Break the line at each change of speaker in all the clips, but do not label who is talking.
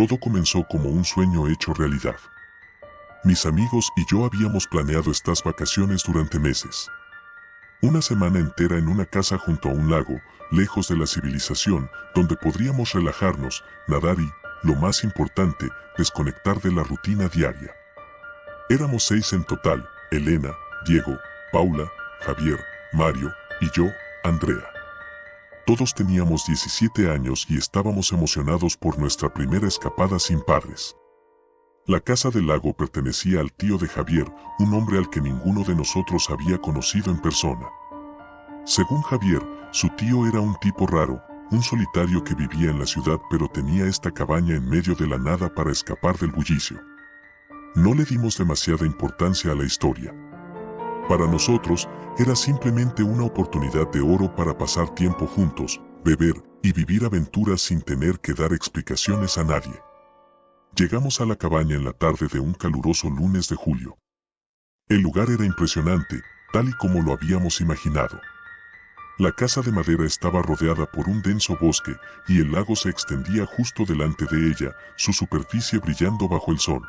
Todo comenzó como un sueño hecho realidad. Mis amigos y yo habíamos planeado estas vacaciones durante meses. Una semana entera en una casa junto a un lago, lejos de la civilización, donde podríamos relajarnos, nadar y, lo más importante, desconectar de la rutina diaria. Éramos 6 en total: Elena, Diego, Paula, Javier, Mario y yo, Andrea. Todos teníamos 17 años y estábamos emocionados por nuestra primera escapada sin padres. La casa del lago pertenecía al tío de Javier, un hombre al que ninguno de nosotros había conocido en persona. Según Javier, su tío era un tipo raro, un solitario que vivía en la ciudad pero tenía esta cabaña en medio de la nada para escapar del bullicio. No le dimos demasiada importancia a la historia. Para nosotros, era simplemente una oportunidad de oro para pasar tiempo juntos, beber y vivir aventuras sin tener que dar explicaciones a nadie. Llegamos a la cabaña en la tarde de un caluroso lunes de julio. El lugar era impresionante, tal y como lo habíamos imaginado. La casa de madera estaba rodeada por un denso bosque, y el lago se extendía justo delante de ella, su superficie brillando bajo el sol.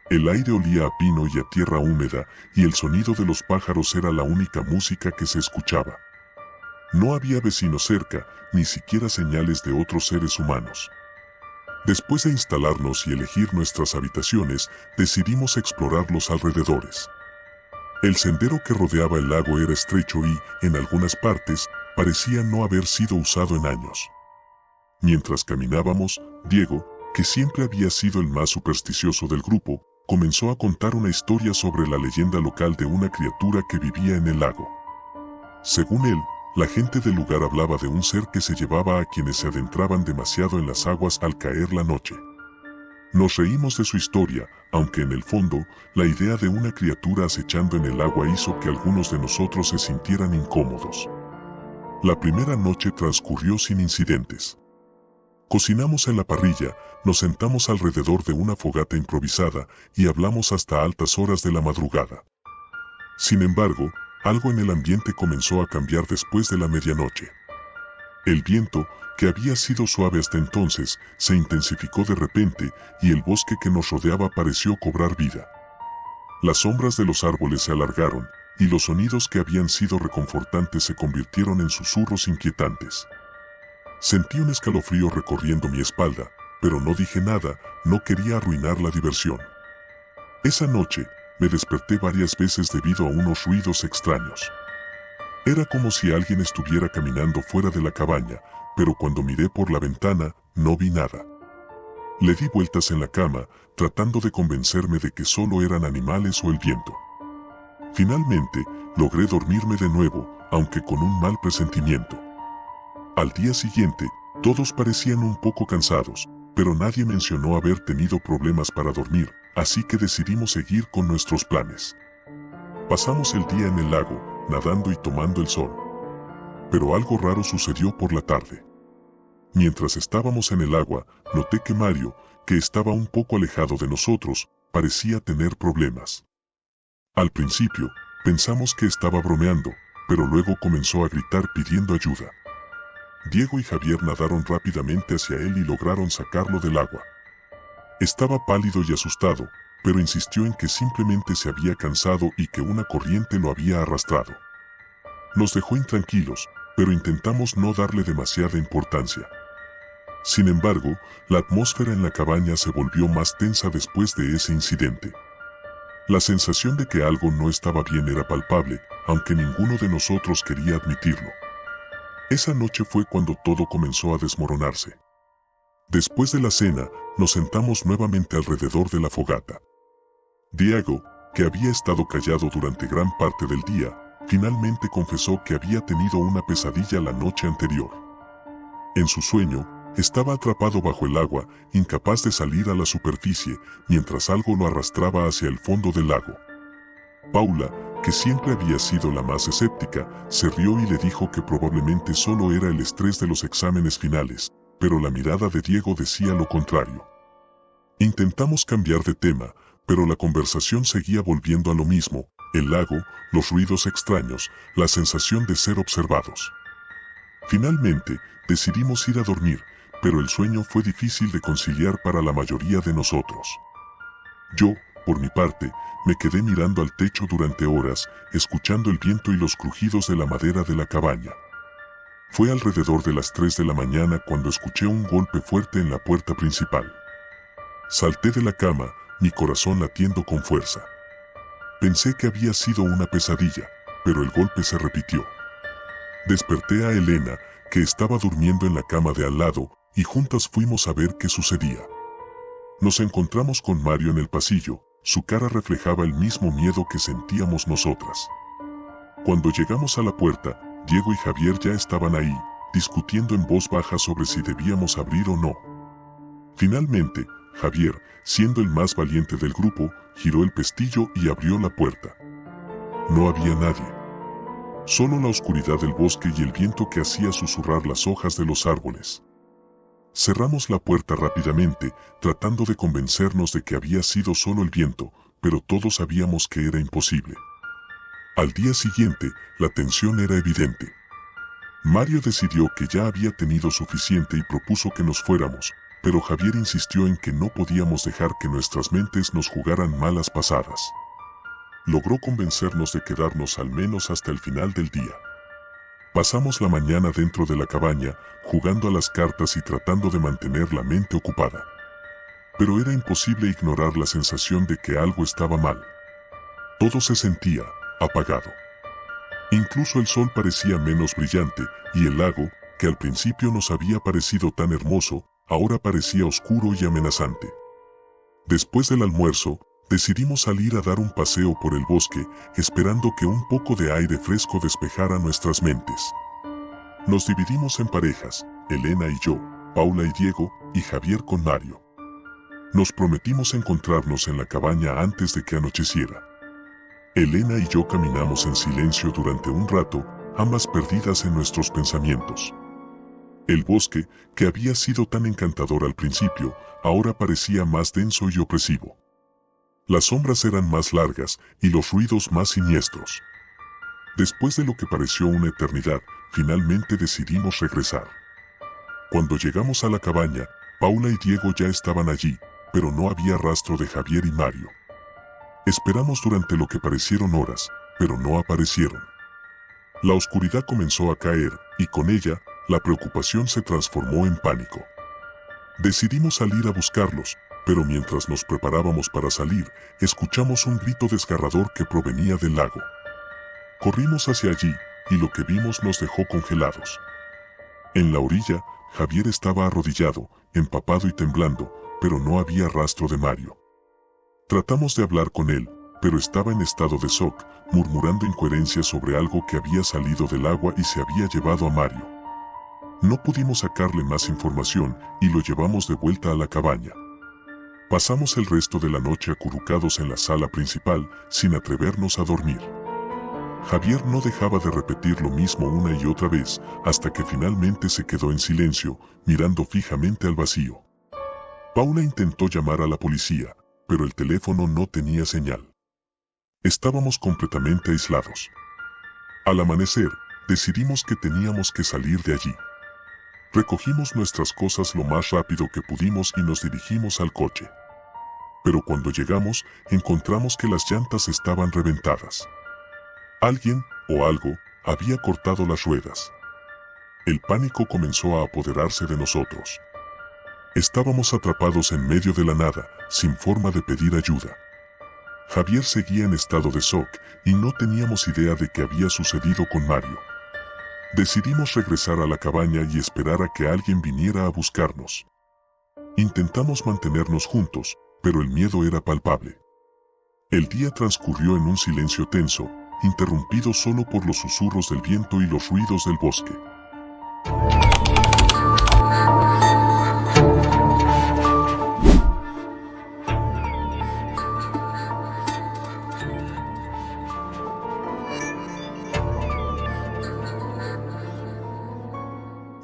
El aire olía a pino y a tierra húmeda, y el sonido de los pájaros era la única música que se escuchaba. No había vecinos cerca, ni siquiera señales de otros seres humanos. Después de instalarnos y elegir nuestras habitaciones, decidimos explorar los alrededores. El sendero que rodeaba el lago era estrecho y, en algunas partes, parecía no haber sido usado en años. Mientras caminábamos, Diego, que siempre había sido el más supersticioso del grupo, comenzó a contar una historia sobre la leyenda local de una criatura que vivía en el lago. Según él, la gente del lugar hablaba de un ser que se llevaba a quienes se adentraban demasiado en las aguas al caer la noche. Nos reímos de su historia, aunque en el fondo, la idea de una criatura acechando en el agua hizo que algunos de nosotros se sintieran incómodos. La primera noche transcurrió sin incidentes. Cocinamos en la parrilla, nos sentamos alrededor de una fogata improvisada y hablamos hasta altas horas de la madrugada. Sin embargo, algo en el ambiente comenzó a cambiar después de la medianoche. El viento, que había sido suave hasta entonces, se intensificó de repente y el bosque que nos rodeaba pareció cobrar vida. Las sombras de los árboles se alargaron y los sonidos que habían sido reconfortantes se convirtieron en susurros inquietantes. Sentí un escalofrío recorriendo mi espalda, pero no dije nada, no quería arruinar la diversión. Esa noche, me desperté varias veces debido a unos ruidos extraños. Era como si alguien estuviera caminando fuera de la cabaña, pero cuando miré por la ventana, no vi nada. Le di vueltas en la cama, tratando de convencerme de que solo eran animales o el viento. Finalmente, logré dormirme de nuevo, aunque con un mal presentimiento. Al día siguiente, todos parecían un poco cansados, pero nadie mencionó haber tenido problemas para dormir, así que decidimos seguir con nuestros planes. Pasamos el día en el lago, nadando y tomando el sol. Pero algo raro sucedió por la tarde. Mientras estábamos en el agua, noté que Mario, que estaba un poco alejado de nosotros, parecía tener problemas. Al principio, pensamos que estaba bromeando, pero luego comenzó a gritar pidiendo ayuda. Diego y Javier nadaron rápidamente hacia él y lograron sacarlo del agua. Estaba pálido y asustado, pero insistió en que simplemente se había cansado y que una corriente lo había arrastrado. Nos dejó intranquilos, pero intentamos no darle demasiada importancia. Sin embargo, la atmósfera en la cabaña se volvió más tensa después de ese incidente. La sensación de que algo no estaba bien era palpable, aunque ninguno de nosotros quería admitirlo. Esa noche fue cuando todo comenzó a desmoronarse. Después de la cena, nos sentamos nuevamente alrededor de la fogata. Diego, que había estado callado durante gran parte del día, finalmente confesó que había tenido una pesadilla la noche anterior. En su sueño, estaba atrapado bajo el agua, incapaz de salir a la superficie, mientras algo lo arrastraba hacia el fondo del lago. Paula, que siempre había sido la más escéptica, se rió y le dijo que probablemente solo era el estrés de los exámenes finales, pero la mirada de Diego decía lo contrario. Intentamos cambiar de tema, pero la conversación seguía volviendo a lo mismo: el lago, los ruidos extraños, la sensación de ser observados. Finalmente, decidimos ir a dormir, pero el sueño fue difícil de conciliar para la mayoría de nosotros. Yo, por mi parte, me quedé mirando al techo durante horas, escuchando el viento y los crujidos de la madera de la cabaña. Fue alrededor de las 3 de la mañana cuando escuché un golpe fuerte en la puerta principal. Salté de la cama, mi corazón latiendo con fuerza. Pensé que había sido una pesadilla, pero el golpe se repitió. Desperté a Elena, que estaba durmiendo en la cama de al lado, y juntas fuimos a ver qué sucedía. Nos encontramos con Mario en el pasillo, su cara reflejaba el mismo miedo que sentíamos nosotras. Cuando llegamos a la puerta, Diego y Javier ya estaban ahí, discutiendo en voz baja sobre si debíamos abrir o no. Finalmente, Javier, siendo el más valiente del grupo, giró el pestillo y abrió la puerta. No había nadie. Solo la oscuridad del bosque y el viento que hacía susurrar las hojas de los árboles. Cerramos la puerta rápidamente, tratando de convencernos de que había sido solo el viento, pero todos sabíamos que era imposible. Al día siguiente, la tensión era evidente. Mario decidió que ya había tenido suficiente y propuso que nos fuéramos, pero Javier insistió en que no podíamos dejar que nuestras mentes nos jugaran malas pasadas. Logró convencernos de quedarnos al menos hasta el final del día. Pasamos la mañana dentro de la cabaña, jugando a las cartas y tratando de mantener la mente ocupada. Pero era imposible ignorar la sensación de que algo estaba mal. Todo se sentía apagado. Incluso el sol parecía menos brillante, y el lago, que al principio nos había parecido tan hermoso, ahora parecía oscuro y amenazante. Después del almuerzo, decidimos salir a dar un paseo por el bosque, esperando que un poco de aire fresco despejara nuestras mentes. Nos dividimos en parejas, Elena y yo, Paula y Diego, y Javier con Mario. Nos prometimos encontrarnos en la cabaña antes de que anocheciera. Elena y yo caminamos en silencio durante un rato, ambas perdidas en nuestros pensamientos. El bosque, que había sido tan encantador al principio, ahora parecía más denso y opresivo. Las sombras eran más largas y los ruidos más siniestros. Después de lo que pareció una eternidad, finalmente decidimos regresar. Cuando llegamos a la cabaña, Paula y Diego ya estaban allí, pero no había rastro de Javier y Mario. Esperamos durante lo que parecieron horas, pero no aparecieron. La oscuridad comenzó a caer, y con ella, la preocupación se transformó en pánico. Decidimos salir a buscarlos, pero mientras nos preparábamos para salir, escuchamos un grito desgarrador que provenía del lago. Corrimos hacia allí, y lo que vimos nos dejó congelados. En la orilla, Javier estaba arrodillado, empapado y temblando, pero no había rastro de Mario. Tratamos de hablar con él, pero estaba en estado de shock, murmurando incoherencias sobre algo que había salido del agua y se había llevado a Mario. No pudimos sacarle más información y lo llevamos de vuelta a la cabaña. Pasamos el resto de la noche acurrucados en la sala principal, sin atrevernos a dormir. Javier no dejaba de repetir lo mismo una y otra vez, hasta que finalmente se quedó en silencio, mirando fijamente al vacío. Paula intentó llamar a la policía, pero el teléfono no tenía señal. Estábamos completamente aislados. Al amanecer, decidimos que teníamos que salir de allí. Recogimos nuestras cosas lo más rápido que pudimos y nos dirigimos al coche. Pero cuando llegamos, encontramos que las llantas estaban reventadas. Alguien, o algo, había cortado las ruedas. El pánico comenzó a apoderarse de nosotros. Estábamos atrapados en medio de la nada, sin forma de pedir ayuda. Javier seguía en estado de shock y no teníamos idea de qué había sucedido con Mario. Decidimos regresar a la cabaña y esperar a que alguien viniera a buscarnos. Intentamos mantenernos juntos, pero el miedo era palpable. El día transcurrió en un silencio tenso, interrumpido solo por los susurros del viento y los ruidos del bosque.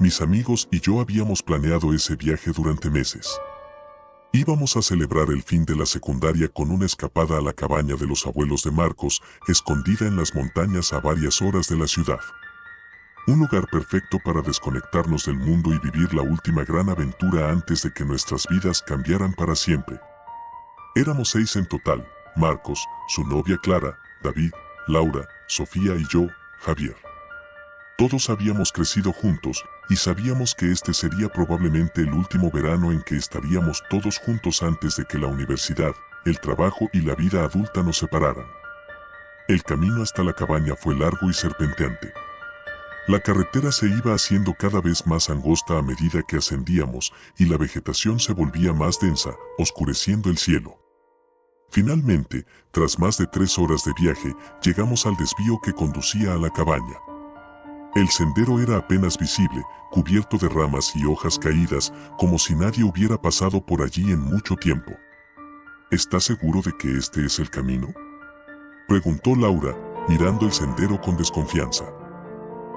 Mis amigos y yo habíamos planeado ese viaje durante meses. Íbamos a celebrar el fin de la secundaria con una escapada a la cabaña de los abuelos de Marcos, escondida en las montañas a varias horas de la ciudad. Un lugar perfecto para desconectarnos del mundo y vivir la última gran aventura antes de que nuestras vidas cambiaran para siempre. Éramos 6 en total: Marcos, su novia Clara, David, Laura, Sofía y yo, Javier. Todos habíamos crecido juntos, y sabíamos que este sería probablemente el último verano en que estaríamos todos juntos antes de que la universidad, el trabajo y la vida adulta nos separaran. El camino hasta la cabaña fue largo y serpenteante. La carretera se iba haciendo cada vez más angosta a medida que ascendíamos, y la vegetación se volvía más densa, oscureciendo el cielo. Finalmente, tras más de 3 horas de viaje, llegamos al desvío que conducía a la cabaña. El sendero era apenas visible, cubierto de ramas y hojas caídas, como si nadie hubiera pasado por allí en mucho tiempo. ¿Estás seguro de que este es el camino?, preguntó Laura, mirando el sendero con desconfianza.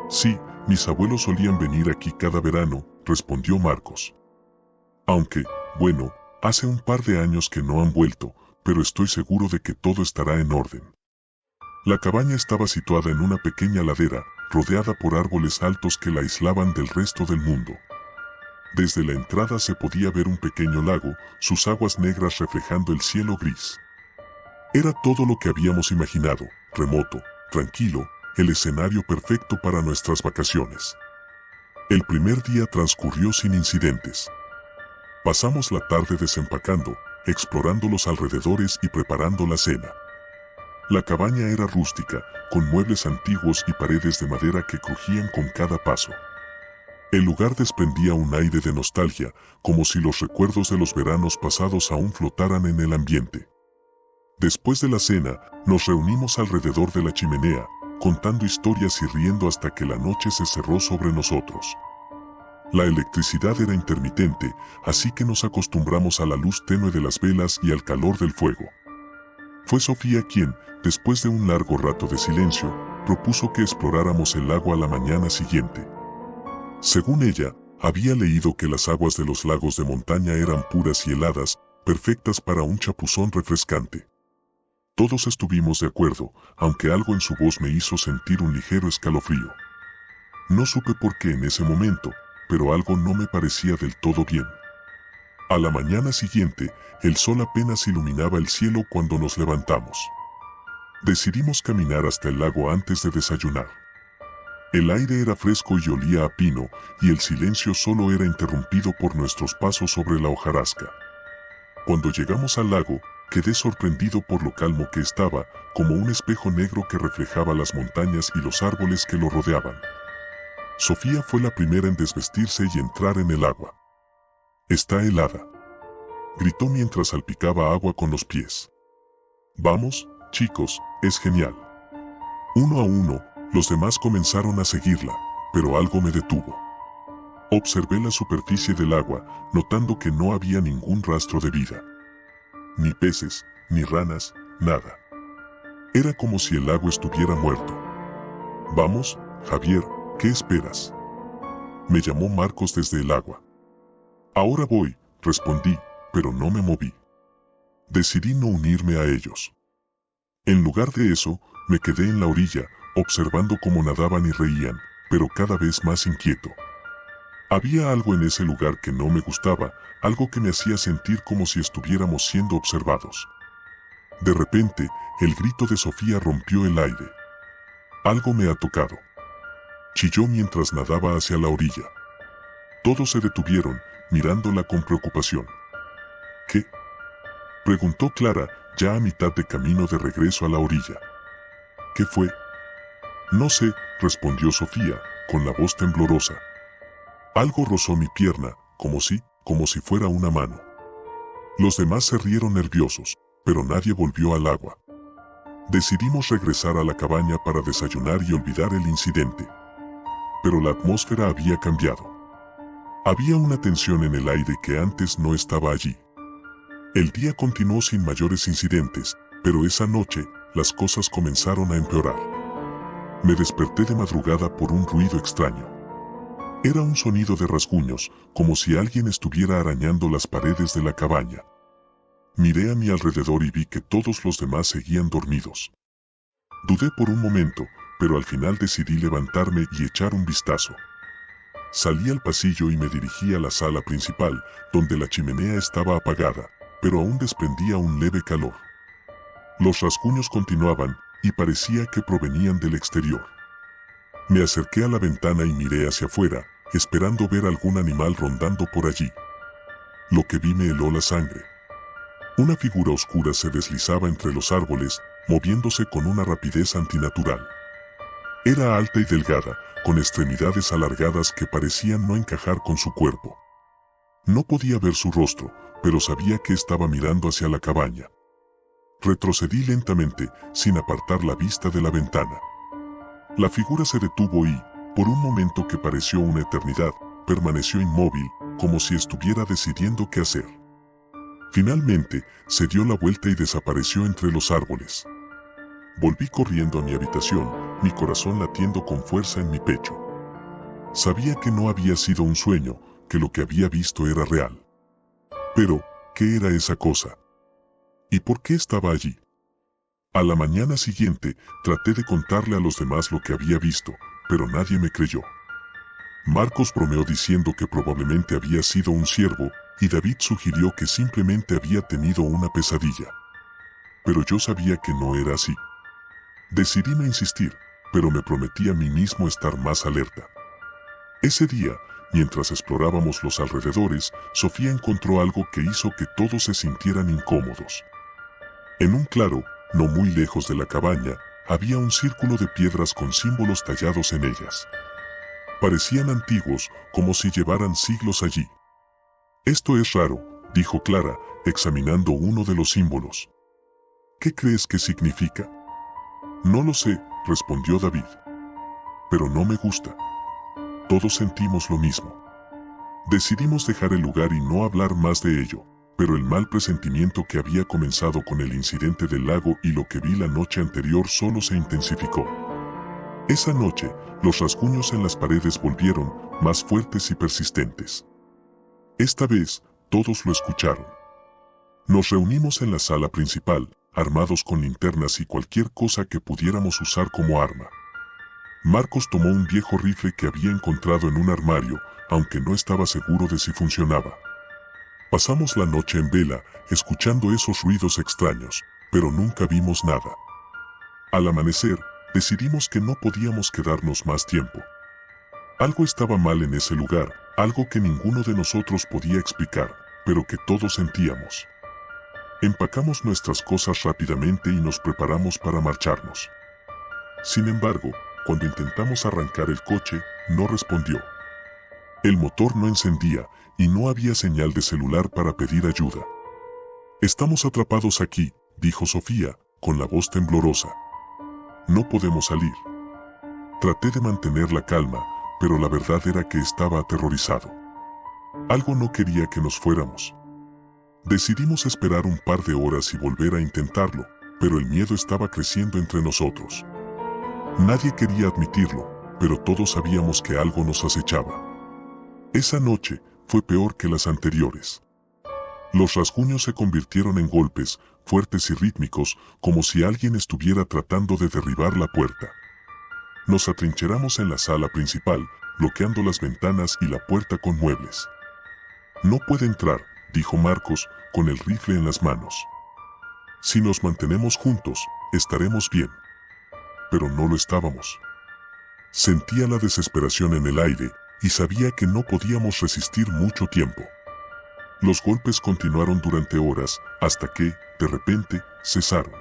Sí, mis abuelos solían venir aquí cada verano, respondió Marcos. Aunque, bueno, hace un par de años que no han vuelto, pero estoy seguro de que todo estará en orden. La cabaña estaba situada en una pequeña ladera, rodeada por árboles altos que la aislaban del resto del mundo. Desde la entrada se podía ver un pequeño lago, sus aguas negras reflejando el cielo gris. Era todo lo que habíamos imaginado: remoto, tranquilo, el escenario perfecto para nuestras vacaciones. El primer día transcurrió sin incidentes. Pasamos la tarde desempacando, explorando los alrededores y preparando la cena. La cabaña era rústica, con muebles antiguos y paredes de madera que crujían con cada paso. El lugar desprendía un aire de nostalgia, como si los recuerdos de los veranos pasados aún flotaran en el ambiente. Después de la cena, nos reunimos alrededor de la chimenea, contando historias y riendo hasta que la noche se cerró sobre nosotros. La electricidad era intermitente, así que nos acostumbramos a la luz tenue de las velas y al calor del fuego. Fue Sofía quien, después de un largo rato de silencio, propuso que exploráramos el lago a la mañana siguiente. Según ella, había leído que las aguas de los lagos de montaña eran puras y heladas, perfectas para un chapuzón refrescante. Todos estuvimos de acuerdo, aunque algo en su voz me hizo sentir un ligero escalofrío. No supe por qué en ese momento, pero algo no me parecía del todo bien. A la mañana siguiente, el sol apenas iluminaba el cielo cuando nos levantamos. Decidimos caminar hasta el lago antes de desayunar. El aire era fresco y olía a pino, y el silencio solo era interrumpido por nuestros pasos sobre la hojarasca. Cuando llegamos al lago, quedé sorprendido por lo calmo que estaba, como un espejo negro que reflejaba las montañas y los árboles que lo rodeaban. Sofía fue la primera en desvestirse y entrar en el agua. «Está helada», gritó mientras salpicaba agua con los pies. «Vamos, chicos, es genial». Uno a uno, los demás comenzaron a seguirla, pero algo me detuvo. Observé la superficie del agua, notando que no había ningún rastro de vida. Ni peces, ni ranas, nada. Era como si el lago estuviera muerto. «Vamos, Javier, ¿qué esperas?», me llamó Marcos desde el agua. «Ahora voy», respondí, pero no me moví. Decidí no unirme a ellos. En lugar de eso, me quedé en la orilla, observando cómo nadaban y reían, pero cada vez más inquieto. Había algo en ese lugar que no me gustaba, algo que me hacía sentir como si estuviéramos siendo observados. De repente, el grito de Sofía rompió el aire. «Algo me ha tocado», chilló mientras nadaba hacia la orilla. Todos se detuvieron, mirándola con preocupación. «¿Qué?», preguntó Clara, ya a mitad de camino de regreso a la orilla. «¿Qué fue?». «No sé», respondió Sofía, con la voz temblorosa. «Algo rozó mi pierna, como si fuera una mano». Los demás se rieron nerviosos, pero nadie volvió al agua. Decidimos regresar a la cabaña para desayunar y olvidar el incidente. Pero la atmósfera había cambiado. Había una tensión en el aire que antes no estaba allí. El día continuó sin mayores incidentes, pero esa noche, las cosas comenzaron a empeorar. Me desperté de madrugada por un ruido extraño. Era un sonido de rasguños, como si alguien estuviera arañando las paredes de la cabaña. Miré a mi alrededor y vi que todos los demás seguían dormidos. Dudé por un momento, pero al final decidí levantarme y echar un vistazo. Salí al pasillo y me dirigí a la sala principal, donde la chimenea estaba apagada, pero aún desprendía un leve calor. Los rasguños continuaban, y parecía que provenían del exterior. Me acerqué a la ventana y miré hacia afuera, esperando ver algún animal rondando por allí. Lo que vi me heló la sangre. Una figura oscura se deslizaba entre los árboles, moviéndose con una rapidez antinatural. Era alta y delgada, con extremidades alargadas que parecían no encajar con su cuerpo. No podía ver su rostro, pero sabía que estaba mirando hacia la cabaña. Retrocedí lentamente, sin apartar la vista de la ventana. La figura se detuvo y, por un momento que pareció una eternidad, permaneció inmóvil, como si estuviera decidiendo qué hacer. Finalmente, se dio la vuelta y desapareció entre los árboles. Volví corriendo a mi habitación, mi corazón latiendo con fuerza en mi pecho. Sabía que no había sido un sueño, que lo que había visto era real. Pero, ¿qué era esa cosa? ¿Y por qué estaba allí? A la mañana siguiente, traté de contarle a los demás lo que había visto, pero nadie me creyó. Marcos bromeó diciendo que probablemente había sido un ciervo, y David sugirió que simplemente había tenido una pesadilla. Pero yo sabía que no era así. Decidí no insistir, pero me prometí a mí mismo estar más alerta. Ese día, mientras explorábamos los alrededores, Sofía encontró algo que hizo que todos se sintieran incómodos. En un claro, no muy lejos de la cabaña, había un círculo de piedras con símbolos tallados en ellas. Parecían antiguos, como si llevaran siglos allí. Esto es raro, dijo Clara, examinando uno de los símbolos. ¿Qué crees que significa? No lo sé, respondió David. Pero no me gusta. Todos sentimos lo mismo. Decidimos dejar el lugar y no hablar más de ello, pero el mal presentimiento que había comenzado con el incidente del lago y lo que vi la noche anterior solo se intensificó. Esa noche, los rasguños en las paredes volvieron, más fuertes y persistentes. Esta vez, todos lo escucharon. Nos reunimos en la sala principal, armados con linternas y cualquier cosa que pudiéramos usar como arma. Marcos tomó un viejo rifle que había encontrado en un armario, aunque no estaba seguro de si funcionaba. Pasamos la noche en vela, escuchando esos ruidos extraños, pero nunca vimos nada. Al amanecer, decidimos que no podíamos quedarnos más tiempo. Algo estaba mal en ese lugar, algo que ninguno de nosotros podía explicar, pero que todos sentíamos. Empacamos nuestras cosas rápidamente y nos preparamos para marcharnos. Sin embargo, cuando intentamos arrancar el coche, no respondió. El motor no encendía, y no había señal de celular para pedir ayuda. Estamos atrapados aquí, dijo Sofía, con la voz temblorosa. No podemos salir. Traté de mantener la calma, pero la verdad era que estaba aterrorizado. Algo no quería que nos fuéramos. Decidimos esperar un par de horas y volver a intentarlo, pero el miedo estaba creciendo entre nosotros. Nadie quería admitirlo, pero todos sabíamos que algo nos acechaba. Esa noche fue peor que las anteriores. Los rasguños se convirtieron en golpes, fuertes y rítmicos, como si alguien estuviera tratando de derribar la puerta. Nos atrincheramos en la sala principal, bloqueando las ventanas y la puerta con muebles. No puede entrar, dijo Marcos, con el rifle en las manos. Si nos mantenemos juntos, estaremos bien. Pero no lo estábamos. Sentía la desesperación en el aire, y sabía que no podíamos resistir mucho tiempo. Los golpes continuaron durante horas, hasta que, de repente, cesaron.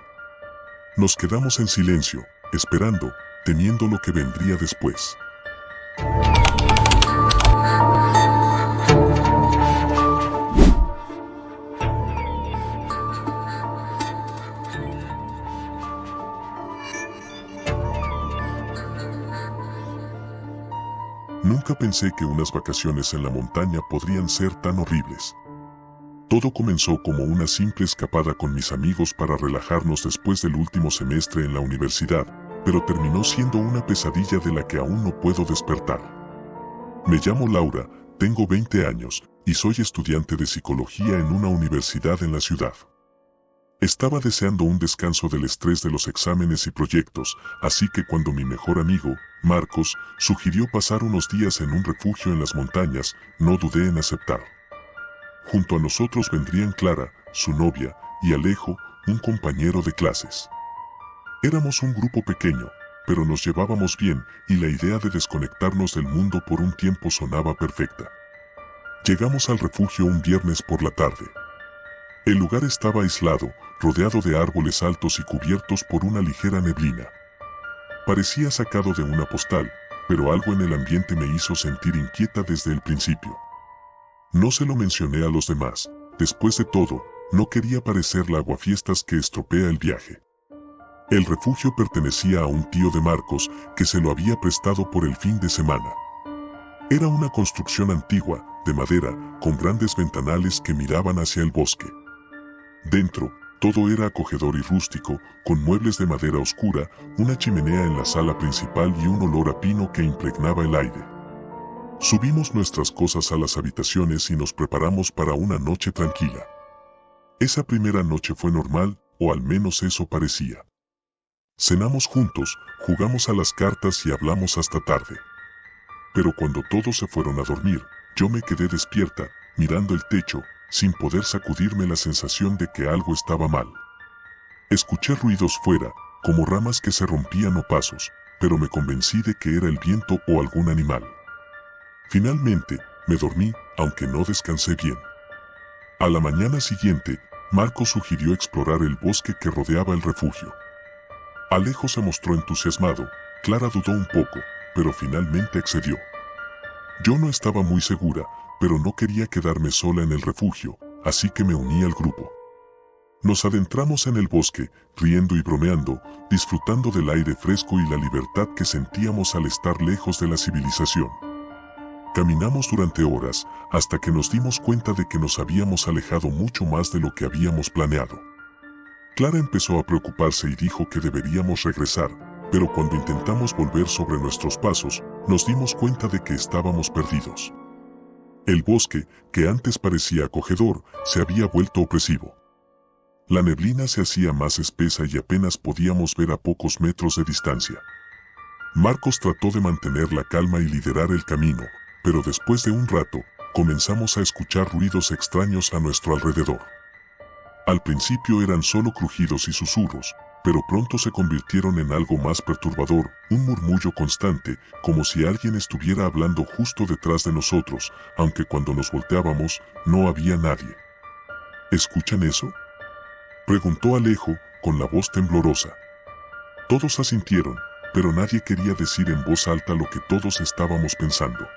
Nos quedamos en silencio, esperando, temiendo lo que vendría después. Nunca pensé que unas vacaciones en la montaña podrían ser tan horribles. Todo comenzó como una simple escapada con mis amigos para relajarnos después del último semestre en la universidad, pero terminó siendo una pesadilla de la que aún no puedo despertar. Me llamo Laura, tengo 20 años, y soy estudiante de psicología en una universidad en la ciudad. Estaba deseando un descanso del estrés de los exámenes y proyectos, así que cuando mi mejor amigo, Marcos, sugirió pasar unos días en un refugio en las montañas, no dudé en aceptar. Junto a nosotros vendrían Clara, su novia, y Alejo, un compañero de clases. Éramos un grupo pequeño, pero nos llevábamos bien y la idea de desconectarnos del mundo por un tiempo sonaba perfecta. Llegamos al refugio un viernes por la tarde. El lugar estaba aislado, rodeado de árboles altos y cubiertos por una ligera neblina. Parecía sacado de una postal, pero algo en el ambiente me hizo sentir inquieta desde el principio. No se lo mencioné a los demás. Después de todo, no quería parecer la aguafiestas que estropea el viaje. El refugio pertenecía a un tío de Marcos que se lo había prestado por el fin de semana. Era una construcción antigua, de madera, con grandes ventanales que miraban hacia el bosque. Dentro, todo era acogedor y rústico, con muebles de madera oscura, una chimenea en la sala principal y un olor a pino que impregnaba el aire. Subimos nuestras cosas a las habitaciones y nos preparamos para una noche tranquila. Esa primera noche fue normal, o al menos eso parecía. Cenamos juntos, jugamos a las cartas y hablamos hasta tarde. Pero cuando todos se fueron a dormir, yo me quedé despierta, mirando el techo, sin poder sacudirme la sensación de que algo estaba mal. Escuché ruidos fuera, como ramas que se rompían o pasos, pero me convencí de que era el viento o algún animal. Finalmente, me dormí, aunque no descansé bien. A la mañana siguiente, Marco sugirió explorar el bosque que rodeaba el refugio. Alejo se mostró entusiasmado, Clara dudó un poco, pero finalmente accedió. Yo no estaba muy segura, pero no quería quedarme sola en el refugio, así que me uní al grupo. Nos adentramos en el bosque, riendo y bromeando, disfrutando del aire fresco y la libertad que sentíamos al estar lejos de la civilización. Caminamos durante horas, hasta que nos dimos cuenta de que nos habíamos alejado mucho más de lo que habíamos planeado. Clara empezó a preocuparse y dijo que deberíamos regresar, pero cuando intentamos volver sobre nuestros pasos, nos dimos cuenta de que estábamos perdidos. El bosque, que antes parecía acogedor, se había vuelto opresivo. La neblina se hacía más espesa y apenas podíamos ver a pocos metros de distancia. Marcos trató de mantener la calma y liderar el camino, pero después de un rato, comenzamos a escuchar ruidos extraños a nuestro alrededor. Al principio eran solo crujidos y susurros, pero pronto se convirtieron en algo más perturbador, un murmullo constante, como si alguien estuviera hablando justo detrás de nosotros, aunque cuando nos volteábamos, no había nadie. ¿Escuchan eso?, preguntó Alejo, con la voz temblorosa. Todos asintieron, pero nadie quería decir en voz alta lo que todos estábamos pensando.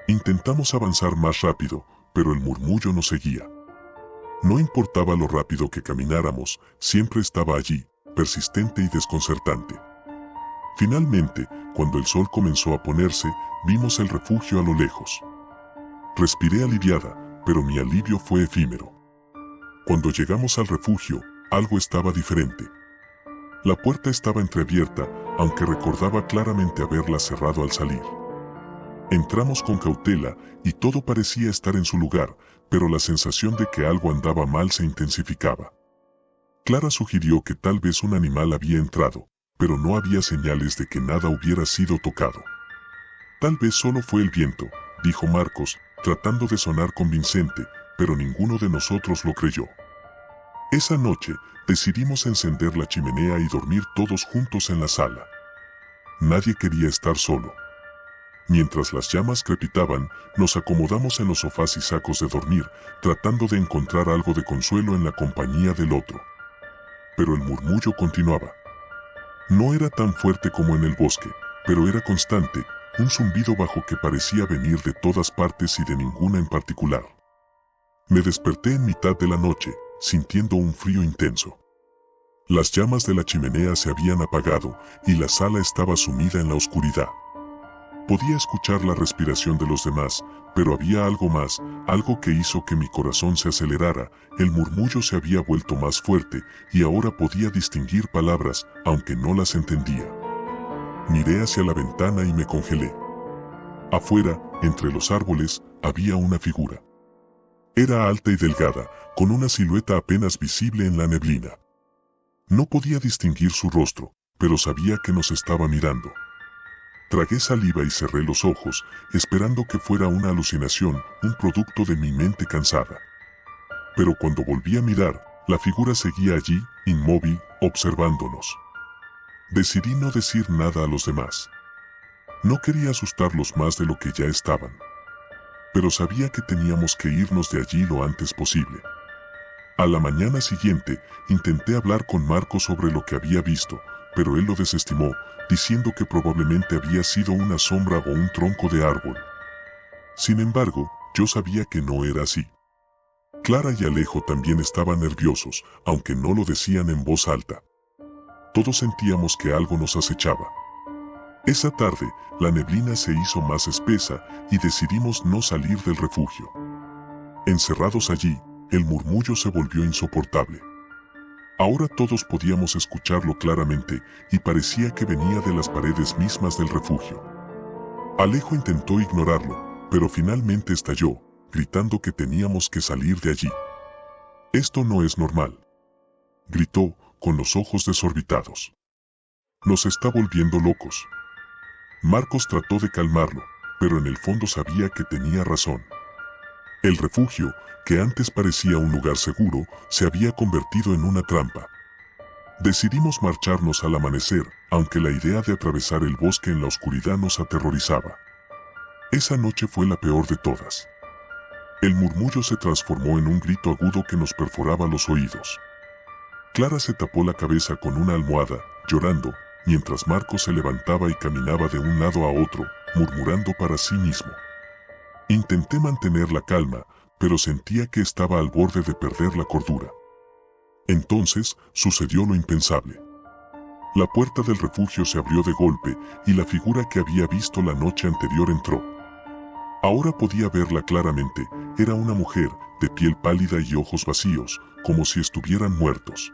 Intentamos avanzar más rápido, pero el murmullo nos seguía. No importaba lo rápido que camináramos, siempre estaba allí, persistente y desconcertante. Finalmente, cuando el sol comenzó a ponerse, vimos el refugio a lo lejos. Respiré aliviada, pero mi alivio fue efímero. Cuando llegamos al refugio, algo estaba diferente. La puerta estaba entreabierta, aunque recordaba claramente haberla cerrado al salir. Entramos con cautela, y todo parecía estar en su lugar, pero la sensación de que algo andaba mal se intensificaba. Clara sugirió que tal vez un animal había entrado, pero no había señales de que nada hubiera sido tocado. Tal vez solo fue el viento, dijo Marcos, tratando de sonar convincente, pero ninguno de nosotros lo creyó. Esa noche, decidimos encender la chimenea y dormir todos juntos en la sala. Nadie quería estar solo. Mientras las llamas crepitaban, nos acomodamos en los sofás y sacos de dormir, tratando de encontrar algo de consuelo en la compañía del otro. Pero el murmullo continuaba. No era tan fuerte como en el bosque, pero era constante, un zumbido bajo que parecía venir de todas partes y de ninguna en particular. Me desperté en mitad de la noche, sintiendo un frío intenso. Las llamas de la chimenea se habían apagado, y la sala estaba sumida en la oscuridad. Podía escuchar la respiración de los demás, pero había algo más, algo que hizo que mi corazón se acelerara. El murmullo se había vuelto más fuerte, y ahora podía distinguir palabras, aunque no las entendía. Miré hacia la ventana y me congelé. Afuera, entre los árboles, había una figura. Era alta y delgada, con una silueta apenas visible en la neblina. No podía distinguir su rostro, pero sabía que nos estaba mirando. Tragué saliva y cerré los ojos, esperando que fuera una alucinación, un producto de mi mente cansada. Pero cuando volví a mirar, la figura seguía allí, inmóvil, observándonos. Decidí no decir nada a los demás. No quería asustarlos más de lo que ya estaban. Pero sabía que teníamos que irnos de allí lo antes posible. A la mañana siguiente, intenté hablar con Marco sobre lo que había visto, pero él lo desestimó, diciendo que probablemente había sido una sombra o un tronco de árbol. Sin embargo, yo sabía que no era así. Clara y Alejo también estaban nerviosos, aunque no lo decían en voz alta. Todos sentíamos que algo nos acechaba. Esa tarde, la neblina se hizo más espesa y decidimos no salir del refugio. Encerrados allí, el murmullo se volvió insoportable. Ahora todos podíamos escucharlo claramente y parecía que venía de las paredes mismas del refugio. Alejo intentó ignorarlo, pero finalmente estalló, gritando que teníamos que salir de allí. «Esto no es normal», gritó, con los ojos desorbitados. «Nos está volviendo locos». Marcos trató de calmarlo, pero en el fondo sabía que tenía razón. El refugio, que antes parecía un lugar seguro, se había convertido en una trampa. Decidimos marcharnos al amanecer, aunque la idea de atravesar el bosque en la oscuridad nos aterrorizaba. Esa noche fue la peor de todas. El murmullo se transformó en un grito agudo que nos perforaba los oídos. Clara se tapó la cabeza con una almohada, llorando, mientras Marcos se levantaba y caminaba de un lado a otro, murmurando para sí mismo. Intenté mantener la calma, pero sentía que estaba al borde de perder la cordura. Entonces, sucedió lo impensable. La puerta del refugio se abrió de golpe, y la figura que había visto la noche anterior entró. Ahora podía verla claramente, era una mujer, de piel pálida y ojos vacíos, como si estuvieran muertos.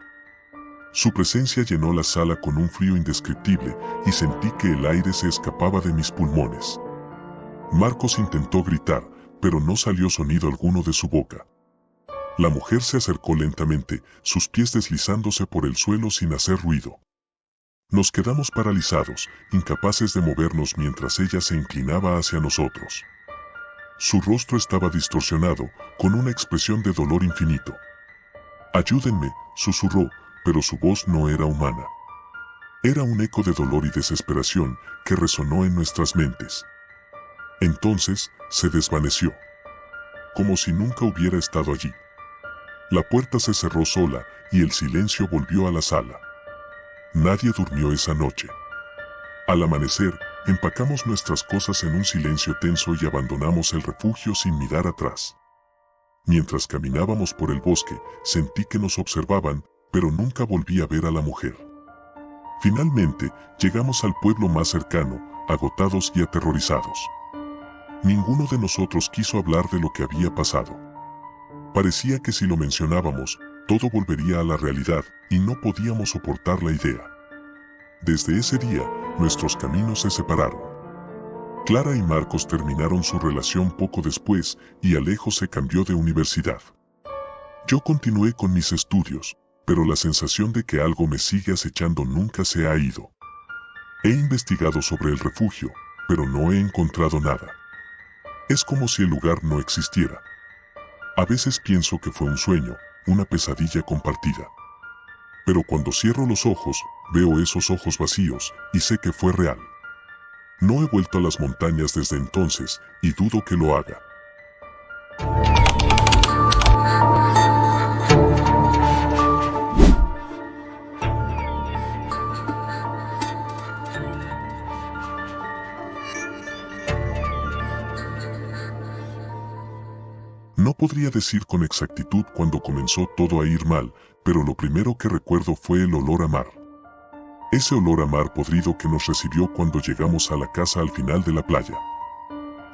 Su presencia llenó la sala con un frío indescriptible, y sentí que el aire se escapaba de mis pulmones. Marcos intentó gritar, pero no salió sonido alguno de su boca. La mujer se acercó lentamente, sus pies deslizándose por el suelo sin hacer ruido. Nos quedamos paralizados, incapaces de movernos mientras ella se inclinaba hacia nosotros. Su rostro estaba distorsionado, con una expresión de dolor infinito. «Ayúdenme», susurró, pero su voz no era humana. Era un eco de dolor y desesperación que resonó en nuestras mentes. Entonces, se desvaneció. Como si nunca hubiera estado allí. La puerta se cerró sola y el silencio volvió a la sala. Nadie durmió esa noche. Al amanecer, empacamos nuestras cosas en un silencio tenso y abandonamos el refugio sin mirar atrás. Mientras caminábamos por el bosque, sentí que nos observaban, pero nunca volví a ver a la mujer. Finalmente, llegamos al pueblo más cercano, agotados y aterrorizados. Ninguno de nosotros quiso hablar de lo que había pasado. Parecía que si lo mencionábamos, todo volvería a la realidad, y no podíamos soportar la idea. Desde ese día, nuestros caminos se separaron. Clara y Marcos terminaron su relación poco después, y Alejo se cambió de universidad. Yo continué con mis estudios, pero la sensación de que algo me sigue acechando nunca se ha ido. He investigado sobre el refugio, pero no he encontrado nada. Es como si el lugar no existiera. A veces pienso que fue un sueño, una pesadilla compartida. Pero cuando cierro los ojos, veo esos ojos vacíos, y sé que fue real. No he vuelto a las montañas desde entonces, y dudo que lo haga. No podría decir con exactitud cuándo comenzó todo a ir mal, pero lo primero que recuerdo fue el olor a mar. Ese olor a mar podrido que nos recibió cuando llegamos a la casa al final de la playa.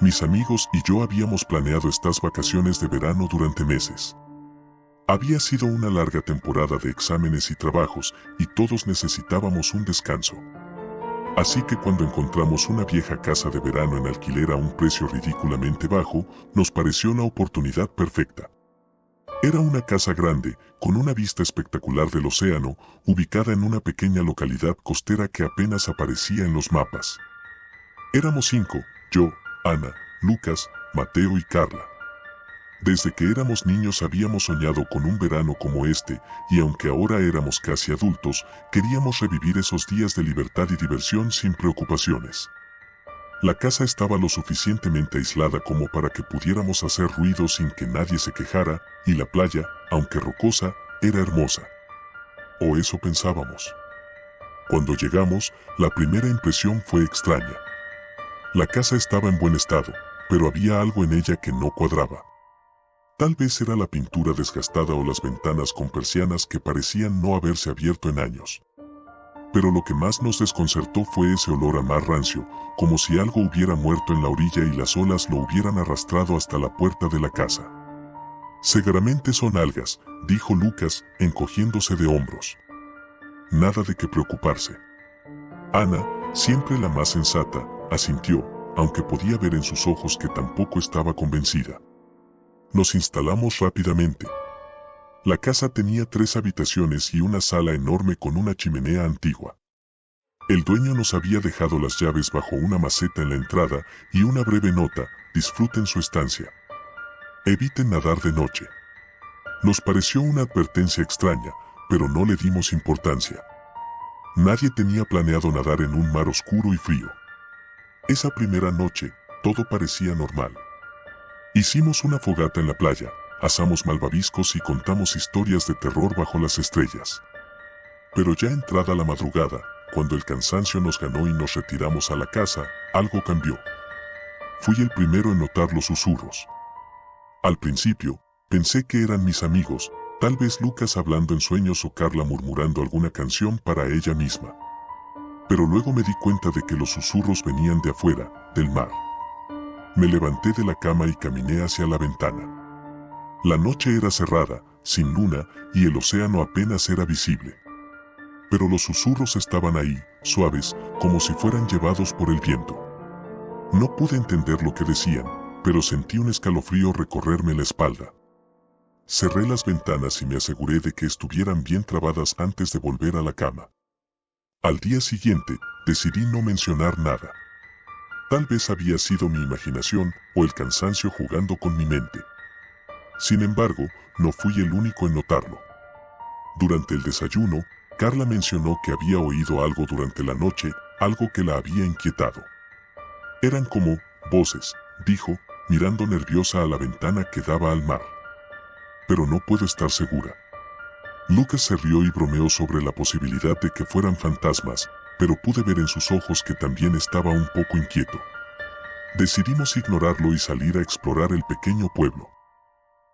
Mis amigos y yo habíamos planeado estas vacaciones de verano durante meses. Había sido una larga temporada de exámenes y trabajos, y todos necesitábamos un descanso. Así que cuando encontramos una vieja casa de verano en alquiler a un precio ridículamente bajo, nos pareció la oportunidad perfecta. Era una casa grande, con una vista espectacular del océano, ubicada en una pequeña localidad costera que apenas aparecía en los mapas. Éramos 5, yo, Ana, Lucas, Mateo y Carla. Desde que éramos niños habíamos soñado con un verano como este, y aunque ahora éramos casi adultos, queríamos revivir esos días de libertad y diversión sin preocupaciones. La casa estaba lo suficientemente aislada como para que pudiéramos hacer ruido sin que nadie se quejara, y la playa, aunque rocosa, era hermosa. O eso pensábamos. Cuando llegamos, la primera impresión fue extraña. La casa estaba en buen estado, pero había algo en ella que no cuadraba. Tal vez era la pintura desgastada o las ventanas con persianas que parecían no haberse abierto en años. Pero lo que más nos desconcertó fue ese olor a mar rancio, como si algo hubiera muerto en la orilla y las olas lo hubieran arrastrado hasta la puerta de la casa. Seguramente son algas, dijo Lucas, encogiéndose de hombros. Nada de qué preocuparse. Ana, siempre la más sensata, asintió, aunque podía ver en sus ojos que tampoco estaba convencida. Nos instalamos rápidamente. La casa tenía 3 habitaciones y una sala enorme con una chimenea antigua. El dueño nos había dejado las llaves bajo una maceta en la entrada y una breve nota: disfruten su estancia. Eviten nadar de noche. Nos pareció una advertencia extraña, pero no le dimos importancia. Nadie tenía planeado nadar en un mar oscuro y frío. Esa primera noche, todo parecía normal. Hicimos una fogata en la playa, asamos malvaviscos y contamos historias de terror bajo las estrellas. Pero ya entrada la madrugada, cuando el cansancio nos ganó y nos retiramos a la casa, algo cambió. Fui el primero en notar los susurros. Al principio, pensé que eran mis amigos, tal vez Lucas hablando en sueños o Carla murmurando alguna canción para ella misma. Pero luego me di cuenta de que los susurros venían de afuera, del mar. Me levanté de la cama y caminé hacia la ventana. La noche era cerrada, sin luna, y el océano apenas era visible. Pero los susurros estaban ahí, suaves, como si fueran llevados por el viento. No pude entender lo que decían, pero sentí un escalofrío recorrerme la espalda. Cerré las ventanas y me aseguré de que estuvieran bien trabadas antes de volver a la cama. Al día siguiente, decidí no mencionar nada. Tal vez había sido mi imaginación o el cansancio jugando con mi mente. Sin embargo, no fui el único en notarlo. Durante el desayuno, Carla mencionó que había oído algo durante la noche, algo que la había inquietado. Eran como voces, dijo, mirando nerviosa a la ventana que daba al mar. Pero no puedo estar segura. Lucas se rió y bromeó sobre la posibilidad de que fueran fantasmas, pero pude ver en sus ojos que también estaba un poco inquieto. Decidimos ignorarlo y salir a explorar el pequeño pueblo.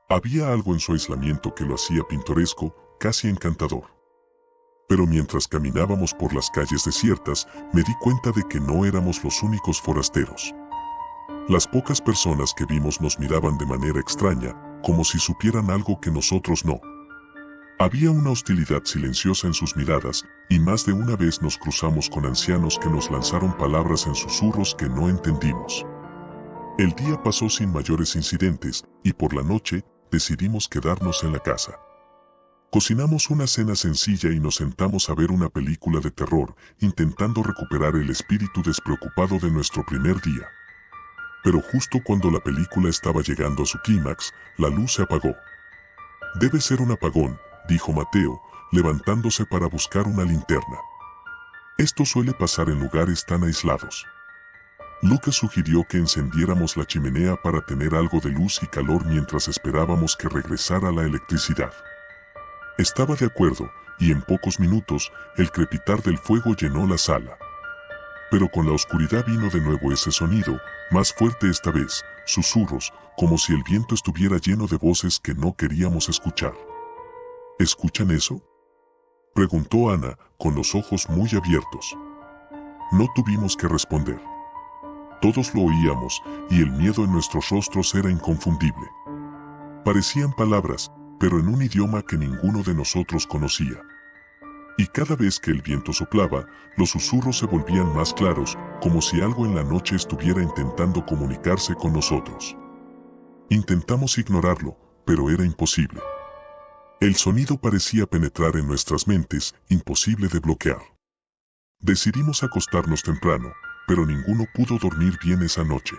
Había algo en su aislamiento que lo hacía pintoresco, casi encantador. Pero mientras caminábamos por las calles desiertas, me di cuenta de que no éramos los únicos forasteros. Las pocas personas que vimos nos miraban de manera extraña, como si supieran algo que nosotros no. Había una hostilidad silenciosa en sus miradas, y más de una vez nos cruzamos con ancianos que nos lanzaron palabras en susurros que no entendimos. El día pasó sin mayores incidentes, y por la noche, decidimos quedarnos en la casa. Cocinamos una cena sencilla y nos sentamos a ver una película de terror, intentando recuperar el espíritu despreocupado de nuestro primer día. Pero justo cuando la película estaba llegando a su clímax, la luz se apagó. Debe ser un apagón, dijo Mateo, levantándose para buscar una linterna. Esto suele pasar en lugares tan aislados. Lucas sugirió que encendiéramos la chimenea para tener algo de luz y calor mientras esperábamos que regresara la electricidad. Estaba de acuerdo, y en pocos minutos, el crepitar del fuego llenó la sala. Pero con la oscuridad vino de nuevo ese sonido, más fuerte esta vez, susurros, como si el viento estuviera lleno de voces que no queríamos escuchar. ¿Escuchan eso?, preguntó Ana, con los ojos muy abiertos. No tuvimos que responder. Todos lo oíamos, y el miedo en nuestros rostros era inconfundible. Parecían palabras, pero en un idioma que ninguno de nosotros conocía. Y cada vez que el viento soplaba, los susurros se volvían más claros, como si algo en la noche estuviera intentando comunicarse con nosotros. Intentamos ignorarlo, pero era imposible. El sonido parecía penetrar en nuestras mentes, imposible de bloquear. Decidimos acostarnos temprano, pero ninguno pudo dormir bien esa noche.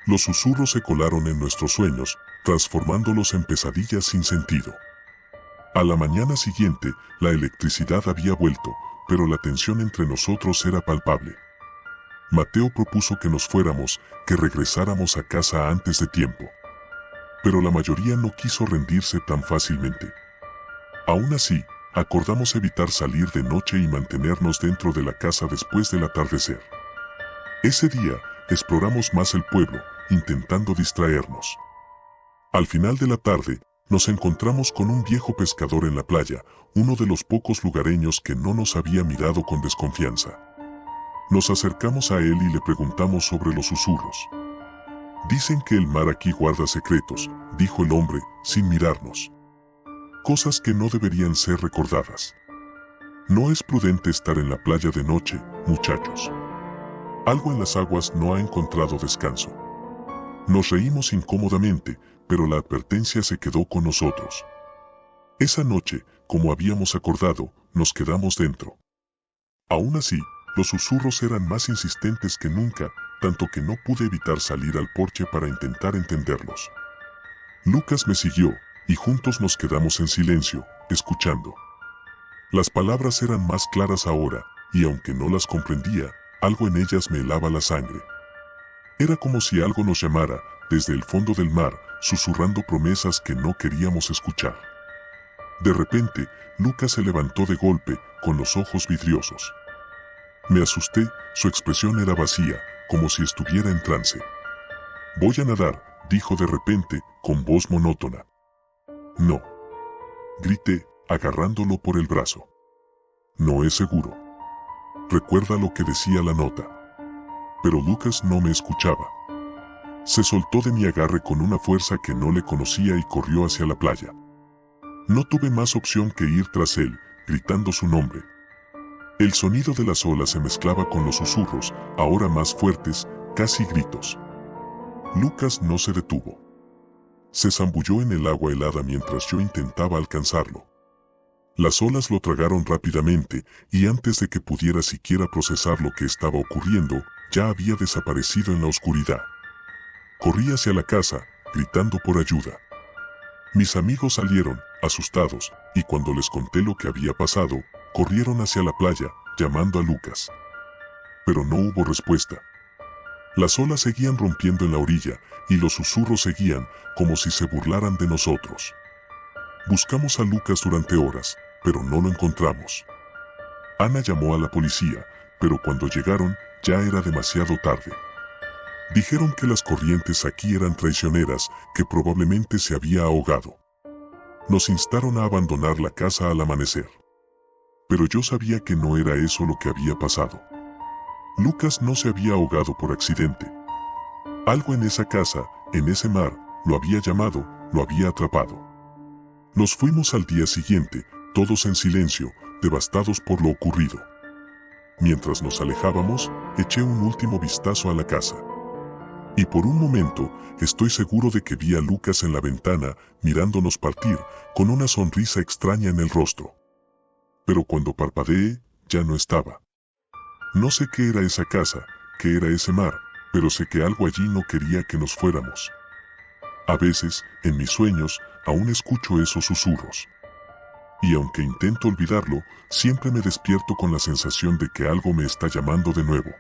Los susurros se colaron en nuestros sueños, transformándolos en pesadillas sin sentido. A la mañana siguiente, la electricidad había vuelto, pero la tensión entre nosotros era palpable. Mateo propuso que nos fuéramos, que regresáramos a casa antes de tiempo. Pero la mayoría no quiso rendirse tan fácilmente. Aún así, acordamos evitar salir de noche y mantenernos dentro de la casa después del atardecer. Ese día, exploramos más el pueblo, intentando distraernos. Al final de la tarde, nos encontramos con un viejo pescador en la playa, uno de los pocos lugareños que no nos había mirado con desconfianza. Nos acercamos a él y le preguntamos sobre los susurros. Dicen que el mar aquí guarda secretos, dijo el hombre, sin mirarnos. Cosas que no deberían ser recordadas. No es prudente estar en la playa de noche, muchachos. Algo en las aguas no ha encontrado descanso. Nos reímos incómodamente, pero la advertencia se quedó con nosotros. Esa noche, como habíamos acordado, nos quedamos dentro. Aún así, los susurros eran más insistentes que nunca, tanto que no pude evitar salir al porche para intentar entenderlos. Lucas me siguió, y juntos nos quedamos en silencio, escuchando. Las palabras eran más claras ahora, y aunque no las comprendía, algo en ellas me helaba la sangre. Era como si algo nos llamara, desde el fondo del mar, susurrando promesas que no queríamos escuchar. De repente, Lucas se levantó de golpe, con los ojos vidriosos. Me asusté, su expresión era vacía, como si estuviera en trance. Voy a nadar, dijo de repente, con voz monótona. No. Grité, agarrándolo por el brazo. No es seguro. Recuerda lo que decía la nota. Pero Lucas no me escuchaba. Se soltó de mi agarre con una fuerza que no le conocía y corrió hacia la playa. No tuve más opción que ir tras él, gritando su nombre. El sonido de las olas se mezclaba con los susurros, ahora más fuertes, casi gritos. Lucas no se detuvo. Se zambulló en el agua helada mientras yo intentaba alcanzarlo. Las olas lo tragaron rápidamente, y antes de que pudiera siquiera procesar lo que estaba ocurriendo, ya había desaparecido en la oscuridad. Corrí hacia la casa, gritando por ayuda. Mis amigos salieron, asustados, y cuando les conté lo que había pasado, corrieron hacia la playa, llamando a Lucas. Pero no hubo respuesta. Las olas seguían rompiendo en la orilla, y los susurros seguían, como si se burlaran de nosotros. Buscamos a Lucas durante horas, pero no lo encontramos. Ana llamó a la policía, pero cuando llegaron, ya era demasiado tarde. Dijeron que las corrientes aquí eran traicioneras, que probablemente se había ahogado. Nos instaron a abandonar la casa al amanecer. Pero yo sabía que no era eso lo que había pasado. Lucas no se había ahogado por accidente. Algo en esa casa, en ese mar, lo había llamado, lo había atrapado. Nos fuimos al día siguiente, todos en silencio, devastados por lo ocurrido. Mientras nos alejábamos, eché un último vistazo a la casa. Y por un momento, estoy seguro de que vi a Lucas en la ventana, mirándonos partir, con una sonrisa extraña en el rostro. Pero cuando parpadeé, ya no estaba. No sé qué era esa casa, qué era ese mar, pero sé que algo allí no quería que nos fuéramos. A veces, en mis sueños, aún escucho esos susurros. Y aunque intento olvidarlo, siempre me despierto con la sensación de que algo me está llamando de nuevo.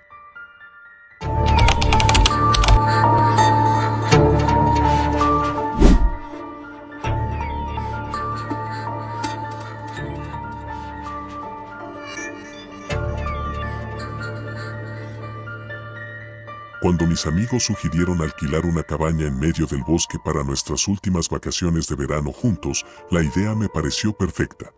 Cuando mis amigos sugirieron alquilar una cabaña en medio del bosque para nuestras últimas vacaciones de verano juntos, la idea me pareció perfecta.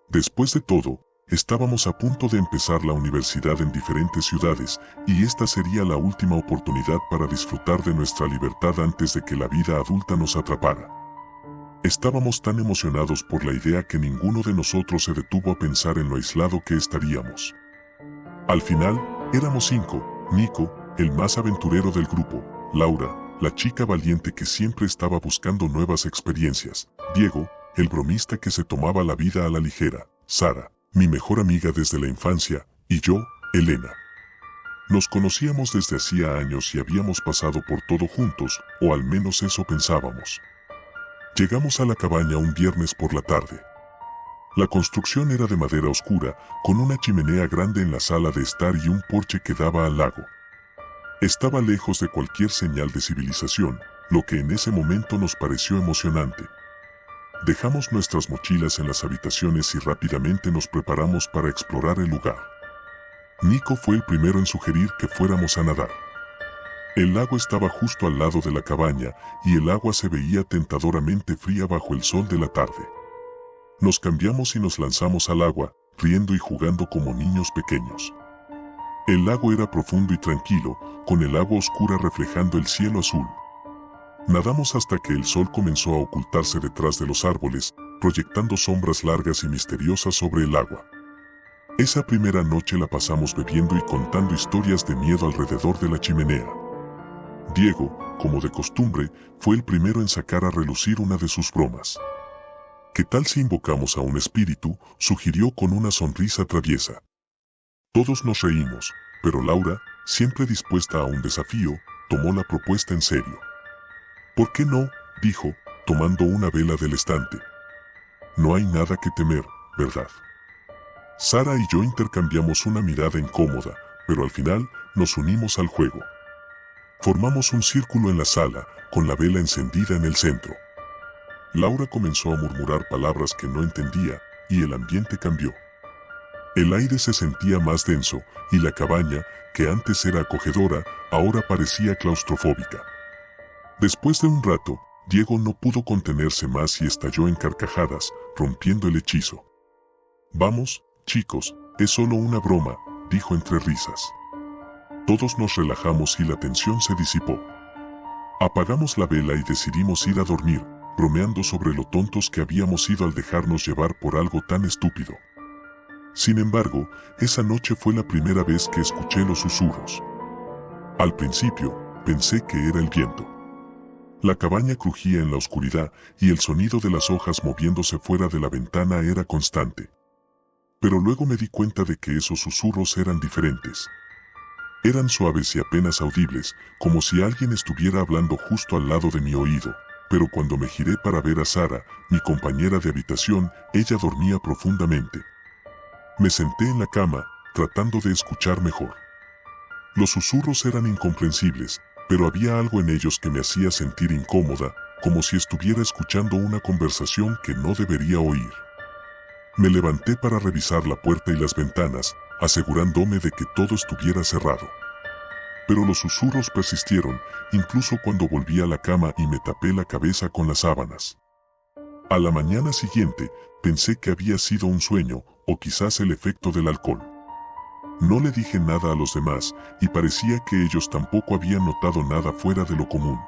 Después de todo, estábamos a punto de empezar la universidad en diferentes ciudades, y esta sería la última oportunidad para disfrutar de nuestra libertad antes de que la vida adulta nos atrapara. Estábamos tan emocionados por la idea que ninguno de nosotros se detuvo a pensar en lo aislado que estaríamos. Al final, éramos 5, Nico, el más aventurero del grupo, Laura, la chica valiente que siempre estaba buscando nuevas experiencias, Diego, el bromista que se tomaba la vida a la ligera, Sara, mi mejor amiga desde la infancia, y yo, Elena. Nos conocíamos desde hacía años y habíamos pasado por todo juntos, o al menos eso pensábamos. Llegamos a la cabaña un viernes por la tarde. La construcción era de madera oscura, con una chimenea grande en la sala de estar y un porche que daba al lago. Estaba lejos de cualquier señal de civilización, lo que en ese momento nos pareció emocionante. Dejamos nuestras mochilas en las habitaciones y rápidamente nos preparamos para explorar el lugar. Nico fue el primero en sugerir que fuéramos a nadar. El lago estaba justo al lado de la cabaña y el agua se veía tentadoramente fría bajo el sol de la tarde. Nos cambiamos y nos lanzamos al agua, riendo y jugando como niños pequeños. El lago era profundo y tranquilo, con el agua oscura reflejando el cielo azul. Nadamos hasta que el sol comenzó a ocultarse detrás de los árboles, proyectando sombras largas y misteriosas sobre el agua. Esa primera noche la pasamos bebiendo y contando historias de miedo alrededor de la chimenea. Diego, como de costumbre, fue el primero en sacar a relucir una de sus bromas. ¿Qué tal si invocamos a un espíritu?, sugirió con una sonrisa traviesa. Todos nos reímos, pero Laura, siempre dispuesta a un desafío, tomó la propuesta en serio. ¿Por qué no?, dijo, tomando una vela del estante. No hay nada que temer, ¿verdad? Sara y yo intercambiamos una mirada incómoda, pero al final nos unimos al juego. Formamos un círculo en la sala, con la vela encendida en el centro. Laura comenzó a murmurar palabras que no entendía, y el ambiente cambió. El aire se sentía más denso, y la cabaña, que antes era acogedora, ahora parecía claustrofóbica. Después de un rato, Diego no pudo contenerse más y estalló en carcajadas, rompiendo el hechizo. Vamos, chicos, es solo una broma, dijo entre risas. Todos nos relajamos y la tensión se disipó. Apagamos la vela y decidimos ir a dormir, bromeando sobre lo tontos que habíamos sido al dejarnos llevar por algo tan estúpido. Sin embargo, esa noche fue la primera vez que escuché los susurros. Al principio, pensé que era el viento. La cabaña crujía en la oscuridad y el sonido de las hojas moviéndose fuera de la ventana era constante. Pero luego me di cuenta de que esos susurros eran diferentes. Eran suaves y apenas audibles, como si alguien estuviera hablando justo al lado de mi oído, pero cuando me giré para ver a Sara, mi compañera de habitación, ella dormía profundamente. Me senté en la cama, tratando de escuchar mejor. Los susurros eran incomprensibles, pero había algo en ellos que me hacía sentir incómoda, como si estuviera escuchando una conversación que no debería oír. Me levanté para revisar la puerta y las ventanas, asegurándome de que todo estuviera cerrado. Pero los susurros persistieron, incluso cuando volví a la cama y me tapé la cabeza con las sábanas. A la mañana siguiente, pensé que había sido un sueño, o quizás el efecto del alcohol. No le dije nada a los demás, y parecía que ellos tampoco habían notado nada fuera de lo común.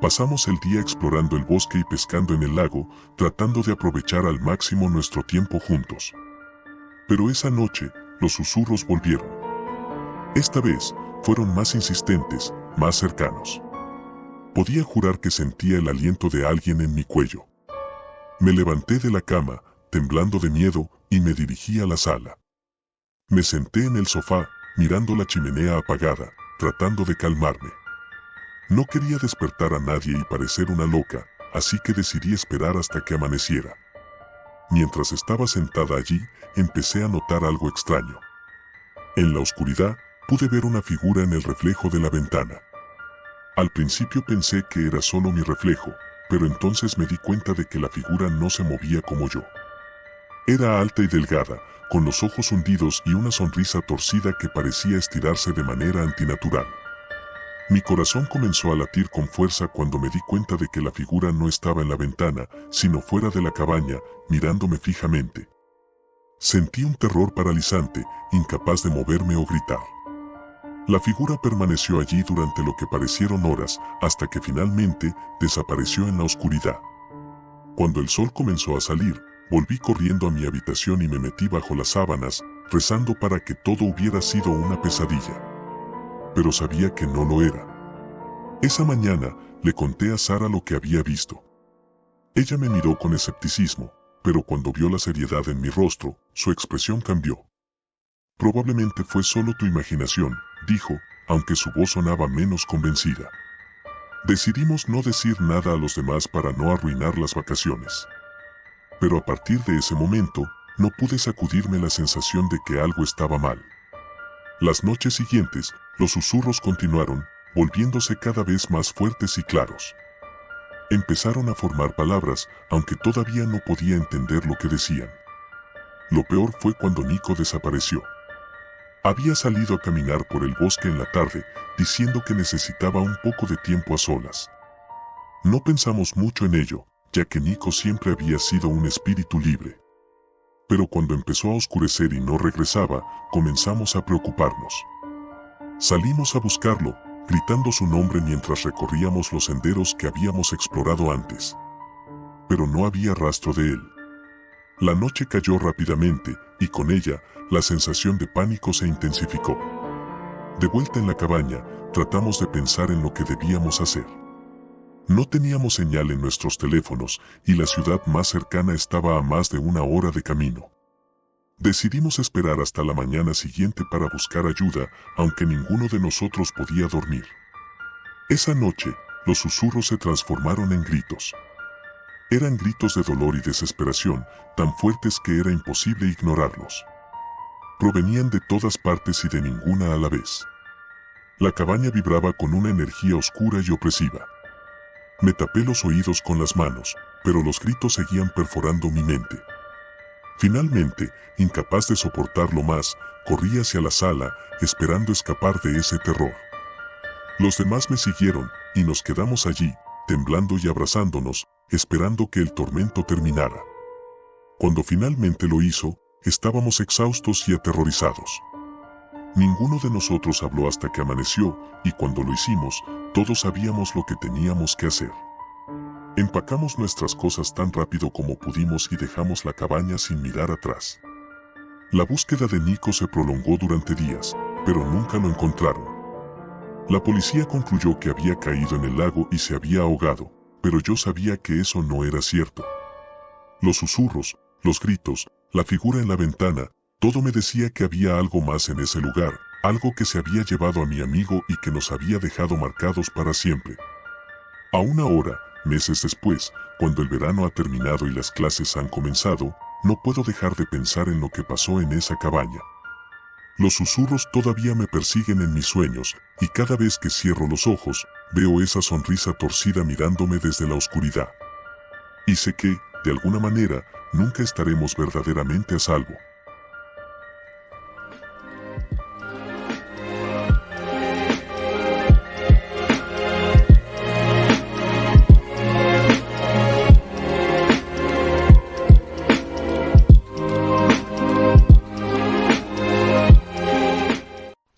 Pasamos el día explorando el bosque y pescando en el lago, tratando de aprovechar al máximo nuestro tiempo juntos. Pero esa noche, los susurros volvieron. Esta vez, fueron más insistentes, más cercanos. Podía jurar que sentía el aliento de alguien en mi cuello. Me levanté de la cama, temblando de miedo, y me dirigí a la sala. Me senté en el sofá, mirando la chimenea apagada, tratando de calmarme. No quería despertar a nadie y parecer una loca, así que decidí esperar hasta que amaneciera. Mientras estaba sentada allí, empecé a notar algo extraño. En la oscuridad, pude ver una figura en el reflejo de la ventana. Al principio pensé que era solo mi reflejo, pero entonces me di cuenta de que la figura no se movía como yo. Era alta y delgada, con los ojos hundidos y una sonrisa torcida que parecía estirarse de manera antinatural. Mi corazón comenzó a latir con fuerza cuando me di cuenta de que la figura no estaba en la ventana, sino fuera de la cabaña, mirándome fijamente. Sentí un terror paralizante, incapaz de moverme o gritar. La figura permaneció allí durante lo que parecieron horas, hasta que finalmente desapareció en la oscuridad. Cuando el sol comenzó a salir, volví corriendo a mi habitación y me metí bajo las sábanas, rezando para que todo hubiera sido una pesadilla. Pero sabía que no lo era. Esa mañana le conté a Sara lo que había visto. Ella me miró con escepticismo, pero cuando vio la seriedad en mi rostro, su expresión cambió. Probablemente fue solo tu imaginación, dijo, aunque su voz sonaba menos convencida. Decidimos no decir nada a los demás para no arruinar las vacaciones. Pero a partir de ese momento, no pude sacudirme la sensación de que algo estaba mal. Las noches siguientes, los susurros continuaron, volviéndose cada vez más fuertes y claros. Empezaron a formar palabras, aunque todavía no podía entender lo que decían. Lo peor fue cuando Nico desapareció. Había salido a caminar por el bosque en la tarde, diciendo que necesitaba un poco de tiempo a solas. No pensamos mucho en ello, ya que Nico siempre había sido un espíritu libre. Pero cuando empezó a oscurecer y no regresaba, comenzamos a preocuparnos. Salimos a buscarlo, gritando su nombre mientras recorríamos los senderos que habíamos explorado antes. Pero no había rastro de él. La noche cayó rápidamente, y con ella, la sensación de pánico se intensificó. De vuelta en la cabaña, tratamos de pensar en lo que debíamos hacer. No teníamos señal en nuestros teléfonos, y la ciudad más cercana estaba a más de 1 hora de camino. Decidimos esperar hasta la mañana siguiente para buscar ayuda, aunque ninguno de nosotros podía dormir. Esa noche, los susurros se transformaron en gritos. Eran gritos de dolor y desesperación, tan fuertes que era imposible ignorarlos. Provenían de todas partes y de ninguna a la vez. La cabaña vibraba con una energía oscura y opresiva. Me tapé los oídos con las manos, pero los gritos seguían perforando mi mente. Finalmente, incapaz de soportarlo más, corrí hacia la sala, esperando escapar de ese terror. Los demás me siguieron, y nos quedamos allí, temblando y abrazándonos, esperando que el tormento terminara. Cuando finalmente lo hizo, estábamos exhaustos y aterrorizados. Ninguno de nosotros habló hasta que amaneció, y cuando lo hicimos, todos sabíamos lo que teníamos que hacer. Empacamos nuestras cosas tan rápido como pudimos y dejamos la cabaña sin mirar atrás. La búsqueda de Nico se prolongó durante días, pero nunca lo encontraron. La policía concluyó que había caído en el lago y se había ahogado, pero yo sabía que eso no era cierto. Los susurros, los gritos, la figura en la ventana, todo me decía que había algo más en ese lugar, algo que se había llevado a mi amigo y que nos había dejado marcados para siempre. Aún ahora, meses después, cuando el verano ha terminado y las clases han comenzado, no puedo dejar de pensar en lo que pasó en esa cabaña. Los susurros todavía me persiguen en mis sueños, y cada vez que cierro los ojos, veo esa sonrisa torcida mirándome desde la oscuridad. Y sé que, de alguna manera, nunca estaremos verdaderamente a salvo.